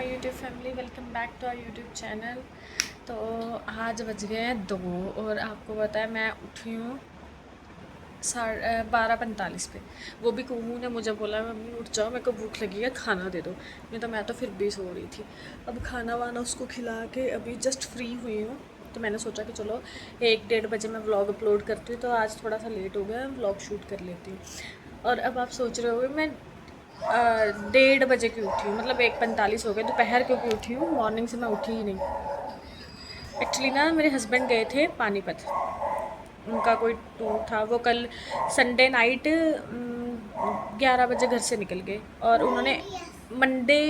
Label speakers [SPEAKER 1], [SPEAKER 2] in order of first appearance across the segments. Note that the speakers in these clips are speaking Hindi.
[SPEAKER 1] My YouTube family, welcome back to our YouTube channel. तो आज बज गए हैं 2 और आपको पता है मैं उठी हूँ 12:45 पे। वो भी कुहू ने मुझे बोला मम्मी उठ जाओ, मेरे को भूख लगी है, खाना दे दो। नहीं तो मैं तो फिर भी सो रही थी। अब खाना वाना उसको खिला के अभी जस्ट फ्री हुई हूँ। तो मैंने सोचा कि चलो 1-1:30 बजे मैं व्लॉग अपलोड करती हूँ, तो आज थोड़ा सा लेट हो गया, व्लॉग शूट कर लेती हूँ। और अब आप सोच रहे होगे मैं 1:30 बजे की उठी हूँ, मतलब 1:45 हो गए दोपहर क्योंकि उठी हूँ, मॉर्निंग से मैं उठी ही नहीं। एक्चुअली ना मेरे हस्बैंड गए थे पानीपत, उनका कोई टूर था। वो कल संडे नाइट 11 बजे घर से निकल गए और उन्होंने मंडे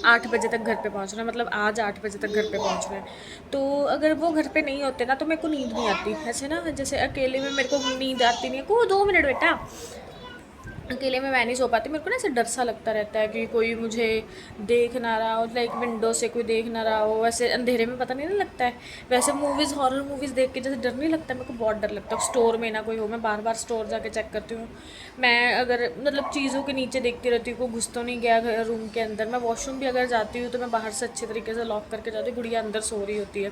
[SPEAKER 1] 8 बजे तक घर पे पहुंचना है, मतलब आज 8 बजे तक घर पे पहुंचना है। तो अगर वो घर पे नहीं होते ना तो मेरे को नींद नहीं आती ऐसे ना, जैसे अकेले में मेरे को नींद आती नहीं है। को 2 मिनट बेटा, अकेले में मैं नहीं सो पाती। मेरे को ना ऐसे डर सा लगता रहता है कि कोई मुझे देख ना रहा हो, लाइक विंडो से कोई देख ना रहा हो। वैसे अंधेरे में पता नहीं ना लगता है। वैसे मूवीज़, हॉरर मूवीज़ देख के जैसे डर नहीं लगता, मेरे को बहुत डर लगता है। स्टोर में ना कोई हो, मैं बार बार स्टोर जाके चेक करती हूँ। मैं अगर मतलब चीज़ों के नीचे देखती रहती हूँ, कोई घुस तो नहीं गया रूम के अंदर। मैं वॉशरूम भी अगर जाती हूँ तो मैं बाहर से अच्छे तरीके से लॉक करके जाती हूँ, गुड़िया अंदर सो रही होती है।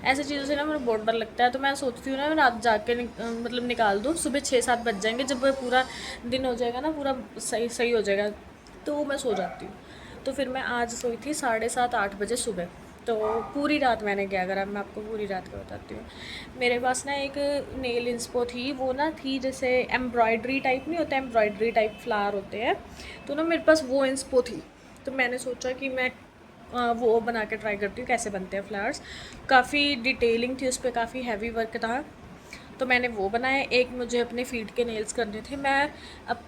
[SPEAKER 1] ऐसी चीज़ों से ना मेरा बहुत डर लगता है। तो मैं सोचती हूँ ना मैं रात जाके मतलब निकाल दूँ, सुबह 6-7 बज जाएंगे, जब वो पूरा दिन हो जाएगा ना, पूरा सही सही हो जाएगा, तो मैं सो जाती हूँ। तो फिर मैं आज सोई थी 7:30-8 बजे सुबह। तो पूरी रात मैंने क्या करा, मैं आपको पूरी रात का बताती हूँ। मेरे पास ना एक नेल इंस्पो थी, वो ना थी जैसे एम्ब्रॉयडरी टाइप, नहीं होता एम्ब्रॉयडरी टाइप फ्लावर होते हैं, तो ना मेरे पास वो इंस्पो थी। तो मैंने सोचा कि मैं वो बना के ट्राई करती हूँ कैसे बनते हैं फ्लावर्स। काफ़ी डिटेलिंग थी उस पर, काफ़ी हैवी वर्क था। तो मैंने वो बनाए। एक मुझे अपने फीट के नेल्स करने थे। मैं अब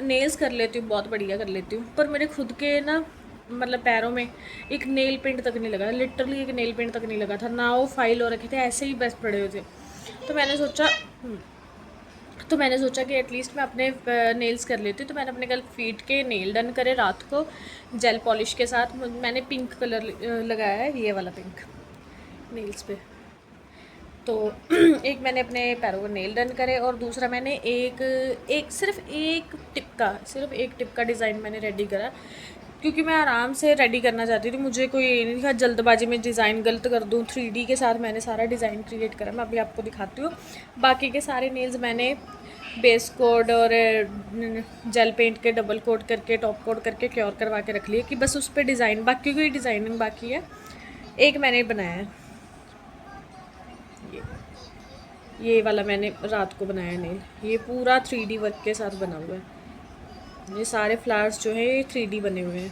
[SPEAKER 1] नेल्स कर लेती हूँ, बहुत बढ़िया कर लेती हूँ, पर मेरे खुद के ना मतलब पैरों में एक नेल पेंट तक नहीं लगा, लिटरली एक नेल पेंट तक नहीं लगा था ना। वो फाइल हो रखे थे, ऐसे ही बस पड़े हुए थे। तो मैंने सोचा तो मैंने सोचा कि एटलीस्ट मैं अपने नेल्स कर लेती हूँ। तो मैंने अपने कल फीट के नेल डन करे रात को जेल पॉलिश के साथ। मैंने पिंक कलर लगाया है, ये वाला पिंक नेल्स पे। तो एक मैंने अपने पैरों को नेल डन करे और दूसरा मैंने एक एक सिर्फ एक टिप का डिज़ाइन मैंने रेडी करा, क्योंकि मैं आराम से रेडी करना चाहती थी। मुझे कोई ये नहीं था जल्दबाजी में डिज़ाइन गलत कर दूँ। 3D के साथ मैंने सारा डिज़ाइन क्रिएट करा, मैं अभी आपको दिखाती हूँ। बाकी के सारे नेल्स मैंने बेस कोड और जेल पेंट के डबल कोट करके टॉप कोट करके क्योर करवा के रख लिए कि बस उस पर डिज़ाइन, बाकी की डिज़ाइनिंग बाकी है। एक मैंने बनाया है, ये ये वाला मैंने रात को बनाया नेल। ये पूरा 3D वर्क के साथ बना हुआ है। ये सारे फ्लावर्स जो है ये 3D बने हुए हैं।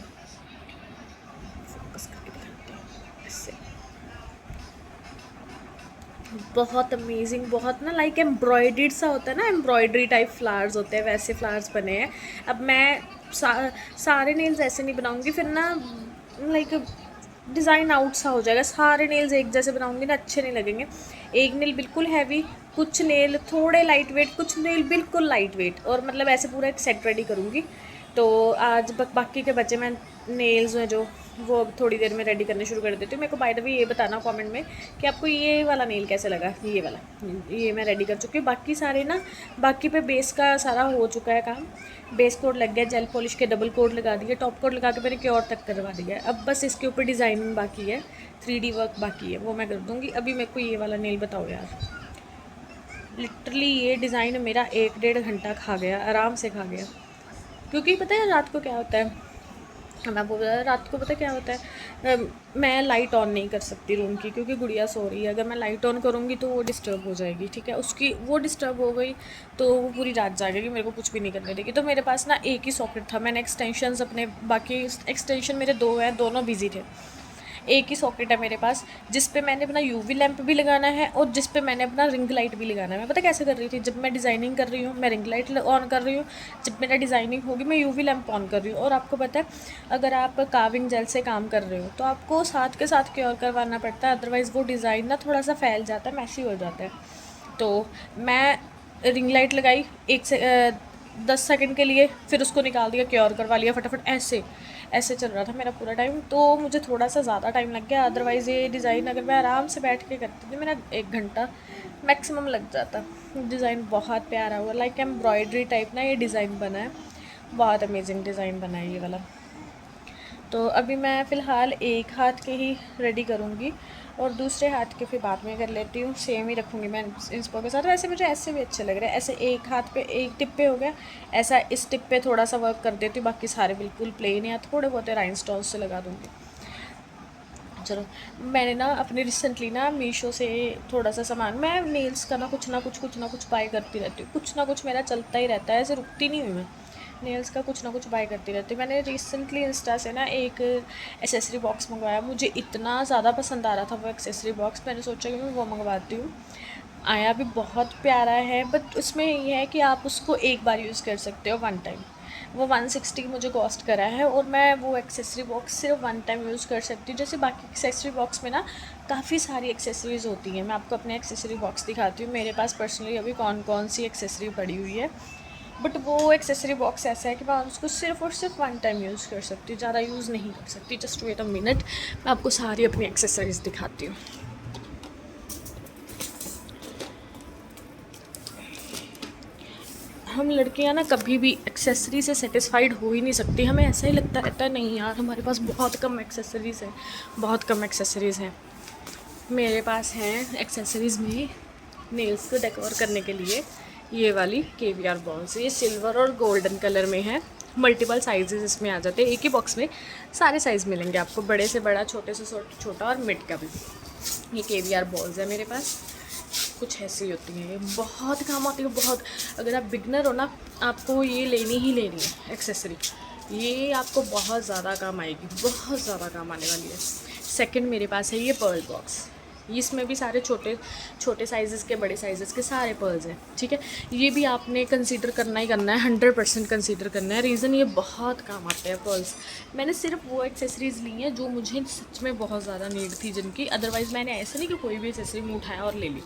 [SPEAKER 1] फोकस करके दिखाते हैं ऐसे। बहुत अमेजिंग, बहुत ना लाइक एम्ब्रॉयडर्ड सा होता है ना, एम्ब्रॉयडरी टाइप फ्लावर्स होते हैं, वैसे फ्लावर्स बने हैं। अब मैं सारे नेल्स ऐसे नहीं बनाऊंगी, फिर ना लाइक डिज़ाइन आउट सा हो जाएगा। सारे नेल्स एक जैसे बनाऊंगी ना, अच्छे नहीं लगेंगे। एक नेल बिल्कुल हैवी, कुछ नेल थोड़े लाइट वेट, कुछ नेल बिल्कुल लाइट वेट, और मतलब ऐसे पूरा एक सेट रेडी करूँगी। तो आज बाकी के बचे मैं नेल्स हैं जो, वो अब थोड़ी देर में रेडी करने शुरू कर देती हूँ। मेरे को बाय द वे ये बताना कमेंट में कि आपको ये वाला नेल कैसे लगा। ये वाला, ये मैं रेडी कर चुकी हूँ। बाकी सारे ना, बाकी पे बेस का सारा हो चुका है काम। बेस कोड लग गया, जेल पॉलिश के डबल कोड लगा दिए, टॉप कोड लगा के मैंने क्योर तक करवा दिया है। अब बस इसके ऊपर डिज़ाइनिंग बाकी है, 3D वर्क बाकी है, वो मैं कर दूँगी। अभी मेरे को ये वाला नेल बताओ यार, लिटरली ये डिज़ाइन मेरा 1-1.5 घंटा खा गया, आराम से खा गया। क्योंकि पता है रात को क्या होता है, मैं बोल रहा रात को पता क्या होता है, मैं लाइट ऑन नहीं कर सकती रूम की, क्योंकि गुड़िया सो रही है। अगर मैं लाइट ऑन करूँगी तो वो डिस्टर्ब हो जाएगी, ठीक है, उसकी वो डिस्टर्ब हो गई तो वो पूरी रात जागेगी, मेरे को कुछ भी नहीं करने देगी। तो मेरे पास ना एक ही सॉकेट था। मैंने एक्सटेंशंस अपने, बाकी एक्सटेंशन मेरे 2 हैं, दोनों बिजी थे। एक ही सॉकेट है मेरे पास जिस पे मैंने अपना यूवी लैंप भी लगाना है और जिस पे मैंने अपना रिंग लाइट भी लगाना है। मैं पता कैसे कर रही थी, जब मैं डिज़ाइनिंग कर रही हूँ मैं रिंग लाइट ऑन कर रही हूँ, जब मेरा डिज़ाइनिंग होगी मैं यूवी लैंप ऑन कर रही हूँ। और आपको पता है अगर आप कार्विंग जेल से काम कर रहे हो तो आपको साथ के साथ क्योर करवाना पड़ता है, अदरवाइज़ वो डिज़ाइन ना थोड़ा सा फैल जाता है, मैसी हो जाता है। तो मैं रिंग लाइट लगाई 10 सेकंड के लिए, फिर उसको निकाल दिया, क्योर करवा लिया फटाफट। ऐसे ऐसे चल रहा था मेरा पूरा टाइम। तो मुझे थोड़ा सा ज़्यादा टाइम लग गया, अदरवाइज़ ये डिज़ाइन अगर मैं आराम से बैठ के करती थी मेरा 1 घंटा मैक्सिमम लग जाता। डिज़ाइन बहुत प्यारा हुआ, लाइक एम्ब्रॉयडरी टाइप ना ये डिज़ाइन बना है, बहुत अमेजिंग डिज़ाइन बना है ये वाला। तो अभी मैं फ़िलहाल एक हाथ के ही रेडी करूँगी और दूसरे हाथ के फिर बाद में कर लेती हूँ। सेम ही रखूँगी मैं इंस्पो के साथ। वैसे मुझे ऐसे भी अच्छे लग रहे हैं, ऐसे एक हाथ पे एक टिप पे हो गया, ऐसा इस टिप पे थोड़ा सा वर्क कर देती हूँ, बाकी सारे बिल्कुल प्लेन या थोड़े बहुत राइनस्टोन्स से लगा दूँगी। चलो, मैंने ना अपने रिसेंटली ना मीशो से थोड़ा सा सामान, मैं नेल्स का ना कुछ ना कुछ बाय करती रहती हूँ, कुछ ना कुछ मेरा चलता ही रहता है, ऐसे रुकती नहीं हुई मैं नेल्स का कुछ ना कुछ बाय करती रहती हूँ। मैंने रिसेंटली इंस्टा से ना एक एसेसरी बॉक्स मंगवाया, मुझे इतना ज़्यादा पसंद आ रहा था वो एक्सेसरी बॉक्स, मैंने सोचा कि मैं वो मंगवाती हूँ। आया भी बहुत प्यारा है, बट उसमें ये है कि आप उसको एक बार यूज़ कर सकते हो, वन टाइम। वो 160 मुझे कॉस्ट करा है और मैं वो एक्सेसरी बॉक्स सिर्फ वन टाइम यूज़ कर सकती हूँ। जैसे बाकी एक्सेसरी बॉक्स में ना काफ़ी सारी एक्सेसरीज़ होती हैं, मैं आपको अपने एक्सेसरी बॉक्स दिखाती हूँ मेरे पास पर्सनली अभी कौन कौन सी एक्सेसरी पड़ी हुई है। बट वो एक्सेसरी बॉक्स ऐसा है कि मैं उसको सिर्फ और सिर्फ वन टाइम यूज़ कर सकती हूँ, ज़्यादा यूज़ नहीं कर सकती। जस्ट वेट अ मिनट, मैं आपको सारी अपनी एक्सेसरीज़ दिखाती हूँ। हम लड़कियां ना कभी भी एक्सेसरी से सेटिस्फाइड हो ही नहीं सकती, हमें ऐसा ही लगता रहता है नहीं यार हमारे पास बहुत कम एक्सेसरीज़ हैं, बहुत कम एक्सेसरीज़ हैं। मेरे पास हैं एक्सेसरीज़ में नेल्स को डेकोर करने के लिए ये वाली केवीआर बॉल्स, ये सिल्वर और गोल्डन कलर में है, मल्टीपल साइजेस इसमें आ जाते हैं, एक ही बॉक्स में सारे साइज़ मिलेंगे आपको, बड़े से बड़ा, छोटे से छोटा और मिड का भी। ये केवीआर बॉल्स है मेरे पास, कुछ ऐसी होती हैं, ये बहुत काम आती है बहुत। अगर आप बिगनर हो ना, आपको ये लेनी ही लेनी है एक्सेसरी, ये आपको बहुत ज़्यादा काम आएगी, बहुत ज़्यादा काम आने वाली है। सेकंड मेरे पास है ये पर्ल बॉक्स, इसमें भी सारे छोटे छोटे साइज़ के बड़े साइज़ के सारे पर्ल्स हैं, ठीक है। ये भी आपने कंसीडर करना ही करना है, 100% कंसीडर करना है। रीज़न ये बहुत काम आते हैं पर्ल्स। मैंने सिर्फ वो एक्सेसरीज़ ली हैं जो मुझे सच में बहुत ज़्यादा नीड थी जिनकी, अदरवाइज़ मैंने ऐसे नहीं कि कोई भी एक्सेसरी में उठाया और ले ली।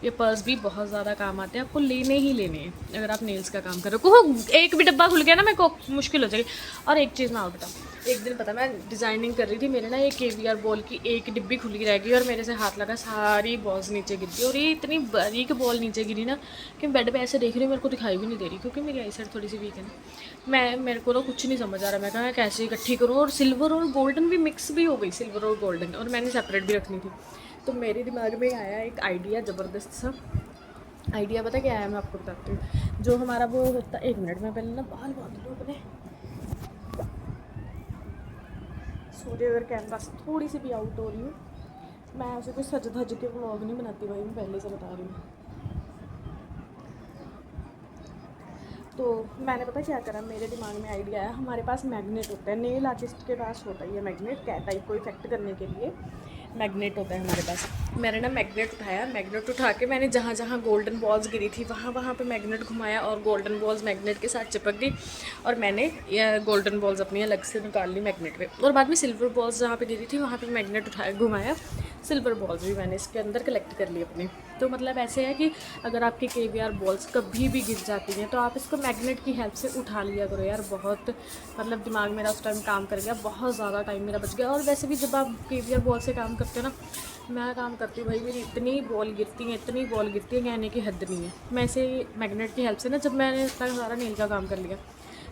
[SPEAKER 1] ये पर्स भी बहुत ज़्यादा काम आते हैं, आपको लेने ही लेने हैं अगर आप नेल्स का काम कर रहे हो। एक भी डब्बा खुल गया ना मेरे को मुश्किल हो जाएगी। और एक चीज़ मैं और बताऊँ, एक दिन पता मैं डिज़ाइनिंग कर रही थी, मेरे ना ये केवीआर बॉल की एक डिब्बी खुली रह गई और मेरे से हाथ लगा, सारी बॉल्स नीचे गिर गई। और ये इतनी बारीक बॉल नीचे गिरी ना कि बेड पे ऐसे देख रही हूँ, मेरे को दिखाई भी नहीं दे रही, क्योंकि मेरी आई साइड थोड़ी सी वीक है ना। मेरे को ना कुछ नहीं समझ आ रहा, मैं कहा कैसे इकट्ठी करूँ, और सिल्वर और गोल्डन भी मिक्स भी हो गई, सिल्वर और गोल्डन, और मैंने सेपरेट भी रखनी थी। तो मेरे दिमाग में आया एक आइडिया, ज़बरदस्त सा आइडिया। पता क्या है, मैं आपको बताती हूँ। जो हमारा वो होता, एक मिनट में पहले ना बाल बांध लूँ अपने, सॉरी अगर कैमरा से थोड़ी सी भी आउट हो रही हूँ, मैं ऐसे कोई सज धज के व्लॉग नहीं बनाती भाई, मैं पहले से बता रही हूँ। तो मैंने पता क्या करा, मेरे दिमाग में आइडिया आया, हमारे पास मैग्नेट होता है, नेल आर्टिस्ट के पास होता है ये मैग्नेट, कैट टाइप को इफेक्ट करने के लिए मैग्नेट होता है हमारे पास। मैंने ना मैग्नेट उठाया, मैग्नेट उठा के मैंने जहाँ जहाँ गोल्डन बॉल्स गिरी थी वहाँ वहाँ पे मैग्नेट घुमाया और गोल्डन बॉल्स मैग्नेट के साथ चिपक गई, और मैंने ये गोल्डन बॉल्स अपनी अलग से निकाल ली मैग्नेट पे। और बाद में सिल्वर बॉल्स जहाँ पे गिरी थी वहाँ पे मैग्नेट उठाया, घुमाया, सिल्वर बॉल्स भी मैंने इसके अंदर कलेक्ट कर ली अपने। तो मतलब ऐसे है कि अगर आपकी केवीआर बॉल्स कभी भी गिर जाती हैं तो आप इसको मैग्नेट की हेल्प से उठा लिया करो यार। बहुत मतलब दिमाग मेरा उस टाइम काम कर गया, बहुत ज़्यादा टाइम मेरा बच गया। और वैसे भी जब आप केवीआर बॉल से काम करते हो ना, मैं काम करती हूँ भाई, मेरी इतनी बॉल गिरती हैं, इतनी बॉल गिरती है, कहने की हद नहीं है। मैं ऐसे मैग्नेट की हेल्प से ना, जब मैंने इतना सारा नील का काम कर लिया,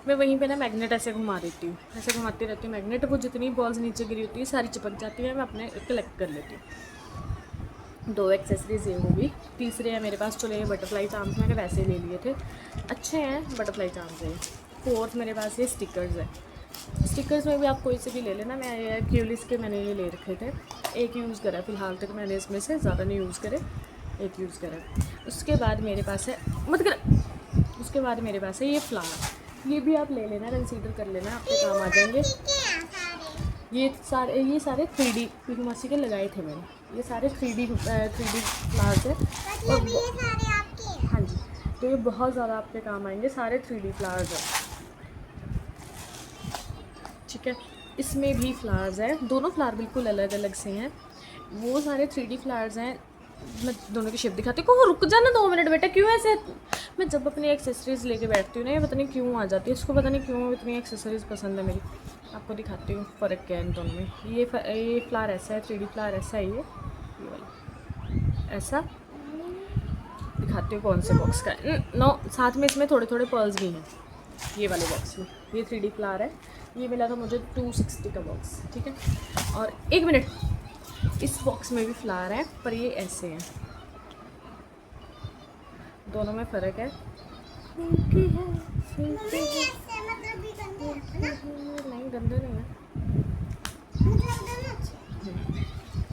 [SPEAKER 1] मैं वहीं पे ना मैग्नेट ऐसे घुमा देती हूँ, ऐसे घुमाती रहती हूँ मैग्नेट, वो जितनी बॉल्स नीचे गिरी होती है सारी चिपक जाती है, मैं अपने कलेक्ट कर लेती हूँ। 2 एक्सेसरीज ये होगी। तीसरे है मेरे पास, चलो ये बटरफ्लाई चार्म्स मैंने वैसे ले लिए थे, अच्छे हैं बटरफ्लाई चार्म्स है। 4th मेरे पास ये स्टिकर्स है, स्टिकर्स में भी आप कोई से भी ले लेना, मैं ये क्यूलिस के मैंने ये ले रखे थे, एक यूज़ करा फ़िलहाल तक मैंने, इसमें से ज़्यादा नहीं यूज़ करे, एक यूज़ करा। उसके बाद मेरे पास है, मत कर, उसके बाद मेरे पास है ये फ्लावर, ये भी आप ले लेना, कंसीडर कर लेना, आपके काम आ जाएंगे। ये सारे 3D पीकू मासी के लगाए थे मैंने, ये सारे 3D फ्लावर्स हैं, और हाँ जी, तो ये बहुत ज़्यादा आपके काम आएंगे, सारे 3D फ्लावर्स हैं, ठीक है। इसमें भी फ्लावर्स हैं, दोनों फ्लावर बिल्कुल अलग अलग से हैं, वो सारे 3D फ्लावर्स हैं। मैं दोनों की शेप दिखाती हूँ, रुक जाना 2 मिनट बेटा, क्यों ऐसे, मैं जब अपनी एक्सेसरीज़ लेके बैठती हूँ ना, ये पता नहीं क्यों आ जाती है, इसको पता नहीं क्यों इतनी एक्सेसरीज़ पसंद है मेरी। आपको दिखाती हूँ फ़र्क क्या है इन दोनों में। ये फ्लावर ऐसा है, 3D फ्लावर ऐसा है, ये वाला ऐसा। दिखाती हूँ कौन से बॉक्स का नो, साथ में इसमें थोड़े थोड़े पर्ल्स भी हैं, ये वाले बॉक्स में। ये 3D फ्लावर है, ये मिला था मुझे 260 का बॉक्स, ठीक है। और 1 मिनट, इस बॉक्स में भी फ्लावर है पर ये ऐसे हैं, दोनों में फ़र्क है। नहीं, गंदे नहीं है,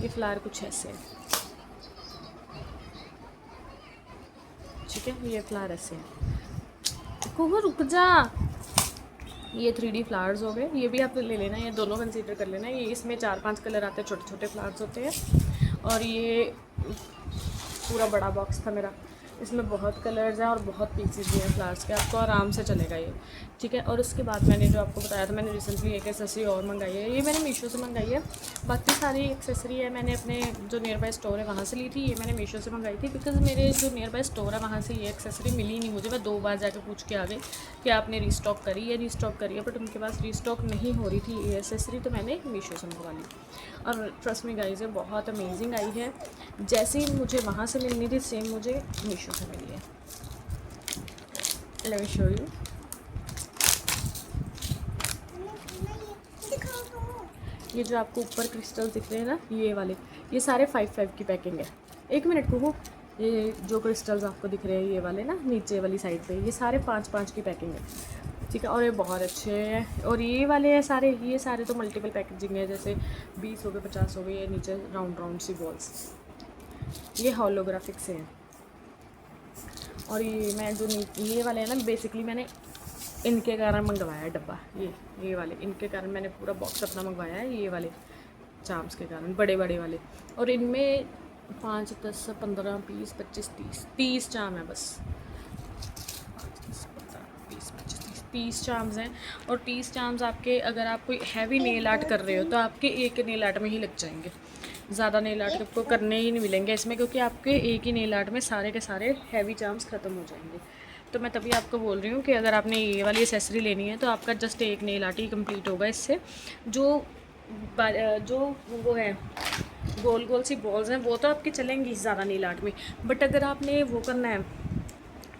[SPEAKER 1] ये फ्लावर कुछ ऐसे है, ठीक है। ये फ्लावर ऐसे है, को रुक जा। ये 3D फ्लावर्स हो गए, ये भी आप ले लेना, ये दोनों कंसीडर कर लेना। ये इसमें 4-5 कलर आते हैं, छोटे छोटे फ्लावर्स होते हैं। और ये पूरा बड़ा बॉक्स था मेरा, इसमें बहुत कलर्स हैं और बहुत पीसेस भी हैं फ्लावर्स के, आपको आराम से चलेगा ये, ठीक है। और उसके बाद मैंने जो आपको बताया था, मैंने रिसेंटली एक एक्सेसरी और मंगाई है, ये मैंने मीशो से मंगाई है। बाकी सारी एक्सेसरी है मैंने अपने जो नियर बाय स्टोर है वहाँ से ली थी, ये मैंने मीशो से मंगाई थी, बिकॉज़ मेरे जो नियर बाय स्टोर है वहाँ से ये एक्सेसरी मिली नहीं मुझे। मैं 2 बार जाकर पूछ के आ गई कि आपने रीस्टॉक करी है, रीस्टॉक करी है, बट उनके पास रीस्टॉक नहीं हो रही थी ये एक्सेसरी, तो मैंने मीशो से मंगवा ली। और ट्रस्ट मी गाइस, ये बहुत अमेजिंग आई है, जैसे ही मुझे वहाँ से मिलनी थी सेम मुझे मीशो से मिली है। Let me show you. ये जो आपको ऊपर क्रिस्टल दिख रहे हैं ना, ये वाले, ये सारे 5-5 की पैकिंग है। 1 मिनट को, ये जो क्रिस्टल्स आपको दिख रहे हैं ये वाले ना, नीचे वाली साइड पे, ये सारे 5-5 की पैकिंग है, ठीक है। और ये बहुत अच्छे हैं। और ये वाले हैं सारे, ये सारे तो मल्टीपल पैकेजिंग है, जैसे 20 हो गए, 50 हो गए। ये नीचे राउंड राउंड सी बॉल्स, ये होलोग्राफिक से हैं। और ये मैं जो ये वाले हैं ना, बेसिकली मैंने इनके कारण मंगवाया है डब्बा, ये वाले, इनके कारण मैंने पूरा बॉक्स अपना मंगवाया है, ये वाले चाम्स के कारण, बड़े बड़े वाले। और इनमें 5, 10, 15, 20, 25, 30 चाम है बस, 30 चार्म्स हैं। और 30 चार्म्स आपके, अगर आप कोई हैवी नेल आर्ट कर रहे हो तो आपके एक नेल आर्ट में ही लग जाएंगे, ज़्यादा नेल आर्ट आपको करने ही नहीं मिलेंगे इसमें, क्योंकि आपके एक ही नेल आर्ट में सारे के सारे हैवी चार्म्स ख़त्म हो जाएंगे। तो मैं तभी आपको बोल रही हूँ कि अगर आपने ये वाली एसेसरी लेनी है तो आपका जस्ट एक नेल आर्ट ही कंप्लीट होगा इससे। जो वो है गोल गोल सी बॉल्स हैं वो तो आपकी चलेंगी ज़्यादा नेल आर्ट में, बट अगर आपने वो करना है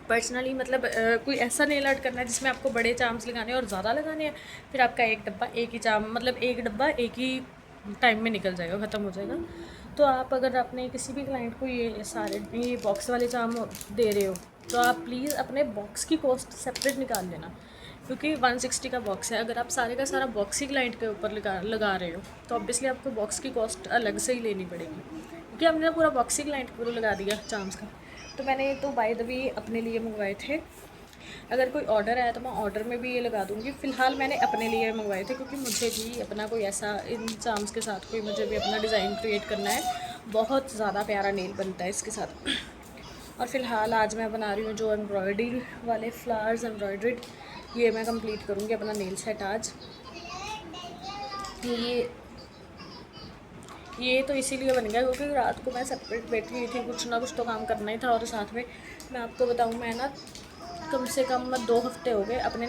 [SPEAKER 1] पर्सनली, मतलब कोई ऐसा नेल आर्ट करना है जिसमें आपको बड़े चार्म्स लगाने हैं और ज़्यादा लगाने हैं, फिर आपका एक डब्बा एक ही चार्म, मतलब एक डब्बा एक ही टाइम में निकल जाएगा, ख़त्म हो जाएगा। तो आप अगर अपने किसी भी क्लाइंट को ये बॉक्स वाले चार्म दे रहे हो तो आप प्लीज़ अपने बॉक्स की कॉस्ट सेपरेट निकाल लेना, क्योंकि 160 का बॉक्स है। अगर आप सारे का सारा बॉक्स ही क्लाइंट के ऊपर लगा रहे हो तो ऑब्वियसली आपको बॉक्स की कॉस्ट अलग से ही लेनी पड़ेगी, क्योंकि हमने पूरा बॉक्स ही क्लाइंट को लगा दिया चार्म्स का। तो मैंने तो बाय द वे अपने लिए मंगवाए थे, अगर कोई ऑर्डर आया तो मैं ऑर्डर में भी ये लगा दूँगी। फ़िलहाल मैंने अपने लिए मंगवाए थे, क्योंकि मुझे भी अपना कोई ऐसा इन चार्म्स के साथ कोई मुझे भी अपना डिज़ाइन क्रिएट करना है, बहुत ज़्यादा प्यारा नेल बनता है इसके साथ। और फ़िलहाल आज मैं बना रही हूँ जो एम्ब्रॉयडरी वाले फ्लावर्स एम्ब्रॉयड्रीड, ये मैं कंप्लीट करूँगी अपना नेल सेट आज। ये तो इसीलिए बन गया क्योंकि रात को मैं सेपरेट बैठी हुई थी, कुछ ना कुछ तो काम करना ही था। और साथ में मैं आपको बताऊँ, मैं ना कम से कम 2 हफ्ते हो गए अपने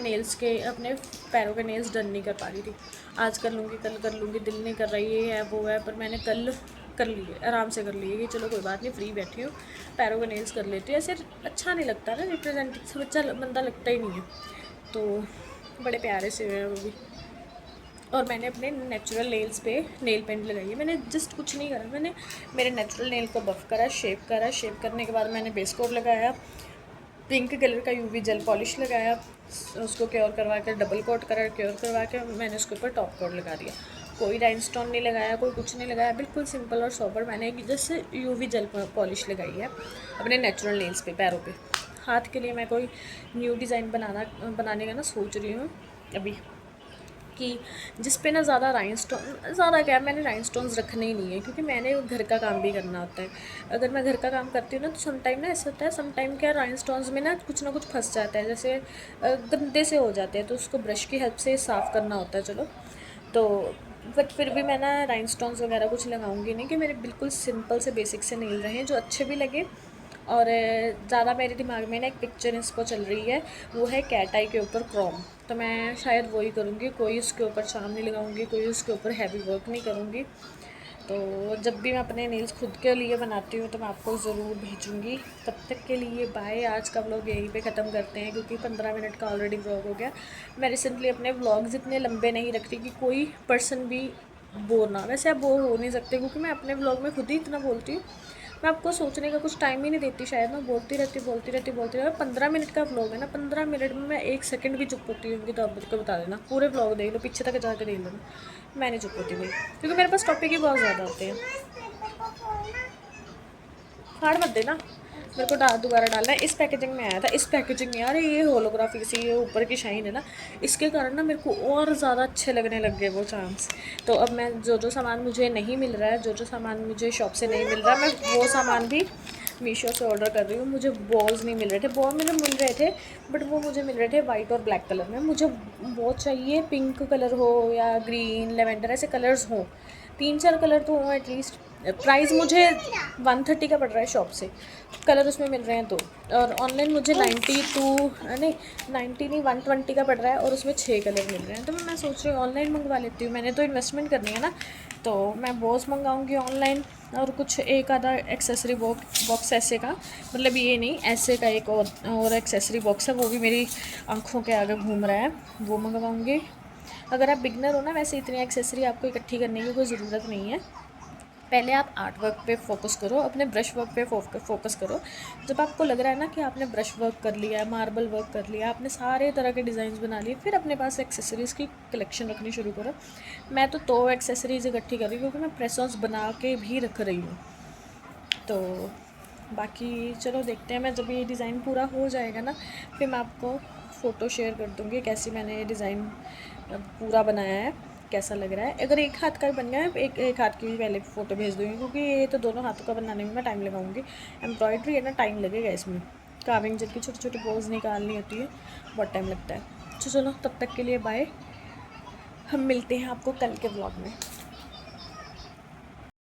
[SPEAKER 1] पैरों के नेल्स डन नहीं कर पा रही थी। आज कर लूँगी, कल कर लूँगी, दिल नहीं कर रही, ये है वो है, पर मैंने कल कर लिए, आराम से कर लिए कि चलो कोई बात नहीं, फ्री बैठी हूँ, पैरों के नेल्स कर लेती हूँ। ऐसे अच्छा नहीं लगता ना, रिप्रेजेंटेटिव अच्छा बंदा लगता ही नहीं है। तो बड़े प्यारे से हुए हैं वो भी। और मैंने अपने नेचुरल नेल्स पे नेल पेंट लगाई है। मैंने जस्ट कुछ नहीं करा, मैंने मेरे नेचुरल नेल को बफ़ करा, शेप करा, शेप करने के बाद मैंने बेस कोट लगाया, पिंक कलर का यूवी जेल पॉलिश लगाया, उसको क्योर करवा कर डबल कोट करा, क्योर करवा के मैंने उसके ऊपर टॉप कोट लगा दिया। कोई राइनस्टोन नहीं लगाया, कोई कुछ नहीं लगाया, बिल्कुल सिंपल और सोबर मैंने जैसे यूवी जेल पॉलिश लगाई है अपने नेचुरल नेल्स पे, पैरों पे। हाथ के लिए मैं कोई न्यू डिज़ाइन बनाने का ना सोच रही हूँ अभी, कि जिस पे ना ज़्यादा राइनस्टोन, ज़्यादा क्या, मैंने राइनस्टोन्स रखने ही नहीं है, क्योंकि मैंने घर का काम भी करना होता है। अगर मैं घर का काम करती हूँ ना तो समटाइम ना ऐसा होता है, समटाइम क्या राइनस्टोन्स में ना कुछ फंस जाता है, जैसे गंदे से हो जाते हैं, तो उसको ब्रश की हेल्प से साफ़ करना होता है। चलो तो बट फिर भी मैं ना राइनस्टोन्स वगैरह कुछ लगाऊंगी नहीं, कि मेरे बिल्कुल सिंपल से बेसिक से नेल रहें जो अच्छे भी लगे। और ज़्यादा मेरे दिमाग में ना एक पिक्चर इसको चल रही है, वो है कैट आई के ऊपर क्रोम, तो मैं शायद वही करूँगी। कोई उसके ऊपर चार्म नहीं लगाऊंगी, कोई उसके ऊपर हैवी वर्क नहीं करूँगी, तो जब भी मैं अपने नेल्स खुद के लिए बनाती हूँ तो मैं आपको ज़रूर भेजूँगी। तब तक के लिए बाय। आज का व्लॉग यहीं पे ख़त्म करते हैं क्योंकि 15 मिनट का ऑलरेडी व्लॉग हो गया। मैं रिसेंटली अपने व्लॉग्स इतने लंबे नहीं रखती कि कोई पर्सन भी बोर ना, वैसे आप बोर हो नहीं सकते क्योंकि मैं अपने व्लॉग में खुद ही इतना बोलती हूँ। मैं आपको सोचने का कुछ टाइम ही नहीं देती, शायद मैं बोलती रहती। 15 मिनट का व्लॉग है ना, 15 मिनट में मैं 1 सेकंड भी चुप होती हूँ तो आप को बता देना। पूरे व्लॉग देख लो, पीछे तक जाकर देख लेना, मैं नहीं चुप होती भाई, क्योंकि मेरे पास टॉपिक ही बहुत ज़्यादा होते हैं। फाड़ मत देना, मेरे को दोबारा डालना है। इस पैकेजिंग में आया था, इस पैकेजिंग में यार ये होलोग्राफी सी, ये ऊपर की शाइन है ना, इसके कारण ना मेरे को और ज़्यादा अच्छे लगने लग गए वो चांस। तो अब मैं जो सामान मुझे नहीं मिल रहा है, जो सामान मुझे शॉप से नहीं मिल रहा, मैं वो सामान भी मीशो से ऑर्डर कर रही हूँ। मुझे बॉल्स नहीं मिल रहे थे, बॉल मुझे मिल रहे थे बट वो मुझे मिल रहे थे वाइट और ब्लैक कलर में। मुझे वो चाहिए पिंक कलर हो या ग्रीन लेवेंडर, ऐसे कलर्स हों, 3-4 कलर तो हों एटलीस्ट। प्राइस मुझे 130 का पड़ रहा है शॉप से, कलर उसमें मिल रहे हैं दो, और ऑनलाइन मुझे 120 का पड़ रहा है और उसमें 6 कलर मिल रहे हैं। तो मैं सोच रही हूँ ऑनलाइन मंगवा लेती हूँ, मैंने तो इन्वेस्टमेंट करनी है ना। तो मैं बॉस मंगाऊंगी ऑनलाइन, और कुछ एक आधा एक्सेसरी बॉक्स ऐसे का, मतलब ये नहीं, ऐसे का एक और एक्सेसरी बॉक्स है, वो भी मेरी आंखों के आगे घूम रहा है, वो मंगवाऊंगी। अगर आप बिगनर हो ना, वैसे इतनी एक्सेसरी आपको इकट्ठी करने की कोई ज़रूरत नहीं है। पहले आप आर्ट वर्क पे फोकस करो, अपने ब्रश वर्क पे फोकस करो। जब आपको लग रहा है ना कि आपने ब्रश वर्क कर लिया है, मार्बल वर्क कर लिया, आपने सारे तरह के डिज़ाइंस बना लिए, फिर अपने पास एक्सेसरीज़ की कलेक्शन रखनी शुरू करो। मैं तो एक्सेसरीज़ इकट्ठी कर रही हूँ क्योंकि मैं प्रेस ऑन्स बना के भी रख रही हूँ। तो बाकी चलो देखते हैं, मैं जब ये डिज़ाइन पूरा हो जाएगा ना, फिर मैं आपको फ़ोटो शेयर कर दूँगी कैसी मैंने ये डिज़ाइन पूरा बनाया है, कैसा लग रहा है। अगर एक हाथ का बन गया है, एक हाथ की भी पहले फ़ोटो भेज दूँगी क्योंकि ये तो दोनों हाथों का बनाने में मैं टाइम लगाऊंगी। एम्ब्रॉयड्री है ना, टाइम लगेगा इसमें, कार्विंग जिनकी छोटी छोटी बोल्स निकालनी होती है, बहुत टाइम लगता है। तो चलो तब तक के लिए बाय, हम मिलते हैं आपको कल के ब्लॉग में।